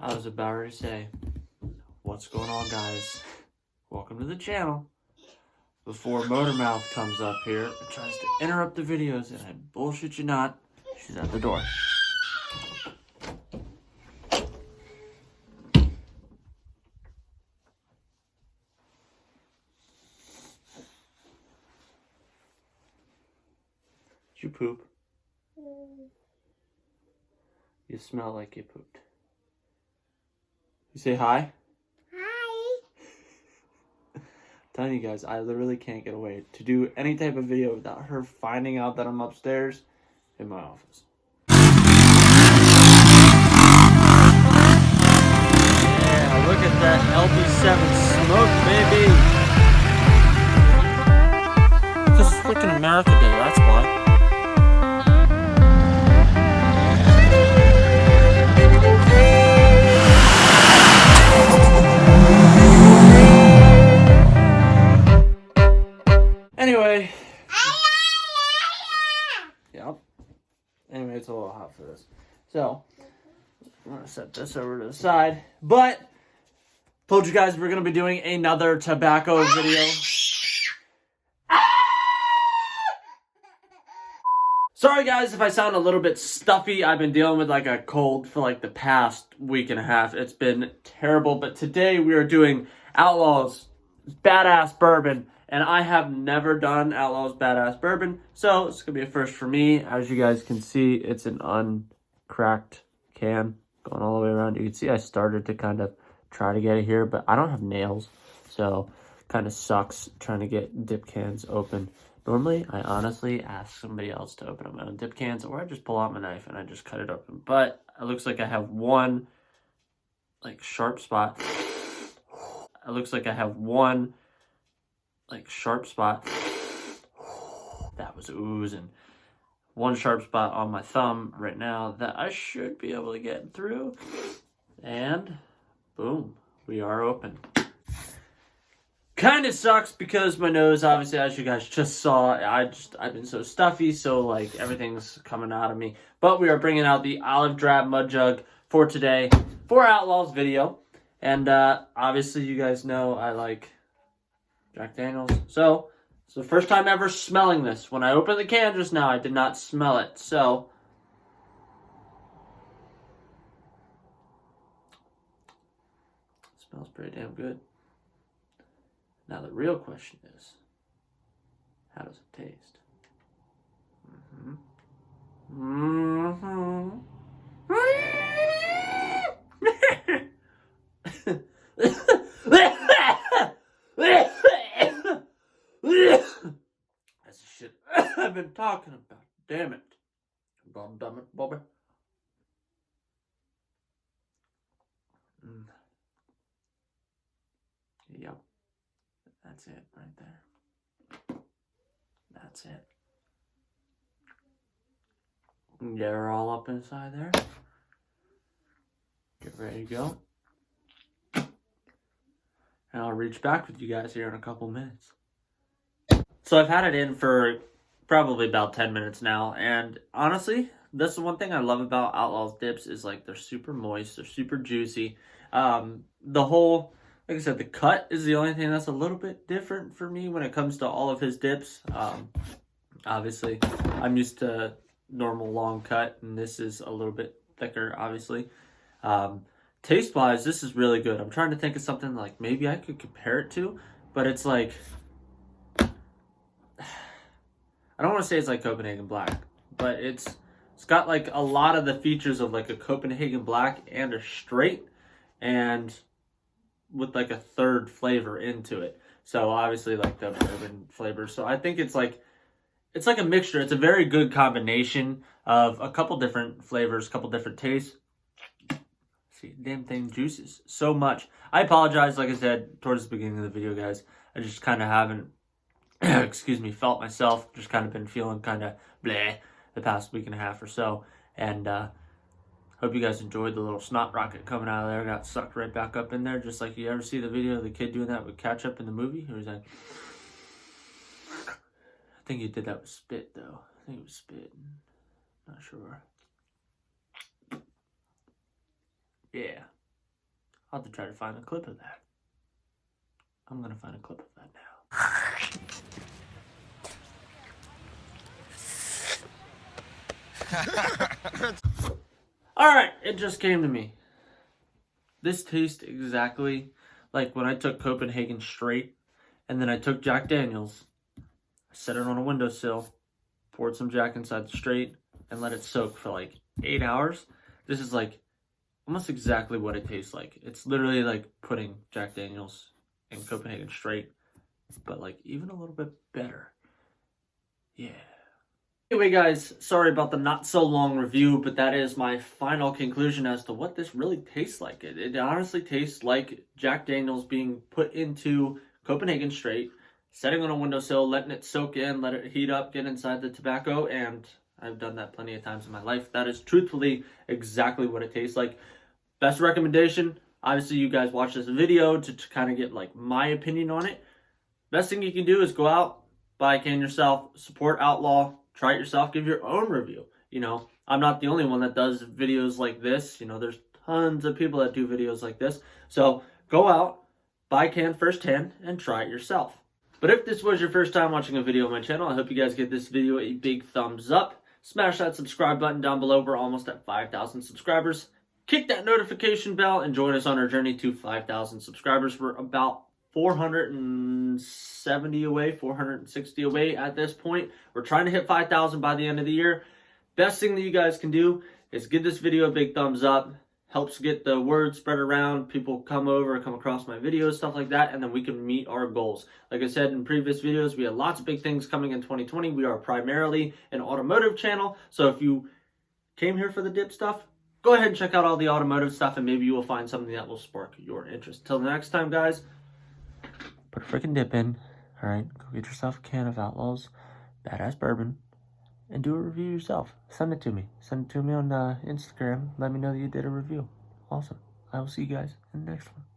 I was about to say, what's going on, guys? Welcome to the channel. Before Motormouth comes up here and tries to interrupt the videos, and I bullshit you not, she's at the door. Did you poop? You smell like you pooped. You say hi? Hi. I'm telling you guys, I literally can't get away to do any type of video without her finding out that I'm upstairs in my office. Yeah, look at that LB7 smoke, baby. Because it's freaking America Day, that's why. Anyway. Yep. Anyway, it's a little hot for this. So, I'm going to set this over to the side. But, told you guys we're going to be doing another tobacco video. Sorry guys if I sound a little bit stuffy. I've been dealing with like a cold for like the past week and a half. It's been terrible. But today we are doing Outlaw's Badass Bourbon. And I have never done Outlaw's Badass Bourbon. So it's going to be a first for me. As you guys can see, it's an uncracked can going all the way around. You can see I started to kind of try to get it here. But I don't have nails. So kind of sucks trying to get dip cans open. Normally, I honestly ask somebody else to open up my own dip cans, or I just pull out my knife and I just cut it open. But it looks like I have one, like, sharp spot. It looks like I have one, like, sharp spot. That was oozing. One sharp spot on my thumb right now that I should be able to get through. And, boom, we are open. Kind of sucks because my nose, obviously, as you guys just saw, I've been so stuffy, so like everything's coming out of me. But we are bringing out the Olive Drab Mud Jug for today for Outlaw's video. And obviously, you guys know I like Jack Daniels. So it's the first time ever smelling this. When I opened the can just now, I did not smell it. So it smells pretty damn good. Now the real question is, how does it taste? That's the shit I've been talking about. Damn it. God damn it, Bobby. Yep. That's it right there. That's it. Get her all up inside there. Get ready to go. And I'll reach back with you guys here in a couple minutes. So I've had it in for probably about 10 minutes now. And honestly, that's the one thing I love about Outlaw's dips is like they're super moist. They're super juicy. The whole... Like I said, the cut is the only thing that's a little bit different for me when it comes to all of his dips. Obviously, I'm used to normal long cut, and this is a little bit thicker, obviously. Taste-wise, this is really good. I'm trying to think of something like maybe I could compare it to, but it's like... I don't want to say it's like Copenhagen Black, but it's got like a lot of the features of like a Copenhagen Black and a straight, and with like a third flavor into it. So obviously like the bourbon flavor. So I think it's like a mixture. It's a very good combination of a couple different flavors, a couple different tastes. See, damn thing juices so much. I apologize, like I said, towards the beginning of the video, guys. I just kind of haven't, excuse me, felt myself. Just kind of been feeling kind of bleh the past week and a half or so. And, hope you guys enjoyed the little snot rocket coming out of there. Got sucked right back up in there, just like you ever see the video of the kid doing that with ketchup in the movie. He was like, I think he did that with spit, though. I think it was spit. Not sure. Yeah. I'll have to try to find a clip of that. I'm gonna find a clip of that now. Alright, it just came to me. This tastes exactly like when I took Copenhagen straight, and then I took Jack Daniels, I set it on a windowsill, poured some Jack inside the straight, and let it soak for like 8 hours. This is like almost exactly what it tastes like. It's literally like putting Jack Daniels in Copenhagen straight, but like even a little bit better. Yeah. Anyway, guys, sorry about the not so long review, but that is my final conclusion as to what this really tastes like. It honestly tastes like Jack Daniels being put into Copenhagen straight, setting on a windowsill, letting it soak in, let it heat up, get inside the tobacco, and I've done that plenty of times in my life. That is truthfully exactly what it tastes like. Best recommendation, obviously you guys watch this video to kind of get like my opinion on it. Best thing you can do is go out, buy a can yourself, support Outlaw, try it yourself, give your own review. You know, I'm not the only one that does videos like this. You know, there's tons of people that do videos like this. So go out, buy a can firsthand, and try it yourself. But if this was your first time watching a video on my channel, I hope you guys give this video a big thumbs up. Smash that subscribe button down below. We're almost at 5,000 subscribers. Kick that notification bell and join us on our journey to 5,000 subscribers. We're about 470 away, 460 away at this point. We're trying to hit 5,000 by the end of the year. Best thing that you guys can do is give this video a big thumbs up. Helps get the word spread around. People come across my videos, stuff like that, and then we can meet our goals. Like I said in previous videos, we have lots of big things coming in 2020. We are primarily an automotive channel, so if you came here for the dip stuff, go ahead and check out all the automotive stuff, and maybe you will find something that will spark your interest. Till the next time, guys, put a freaking dip in. All right, go get yourself a can of Outlaw's Badass Bourbon and do a review yourself. Send it to me. Send it to me on Instagram. Let me know that you did a review. Awesome. I will see you guys in the next one.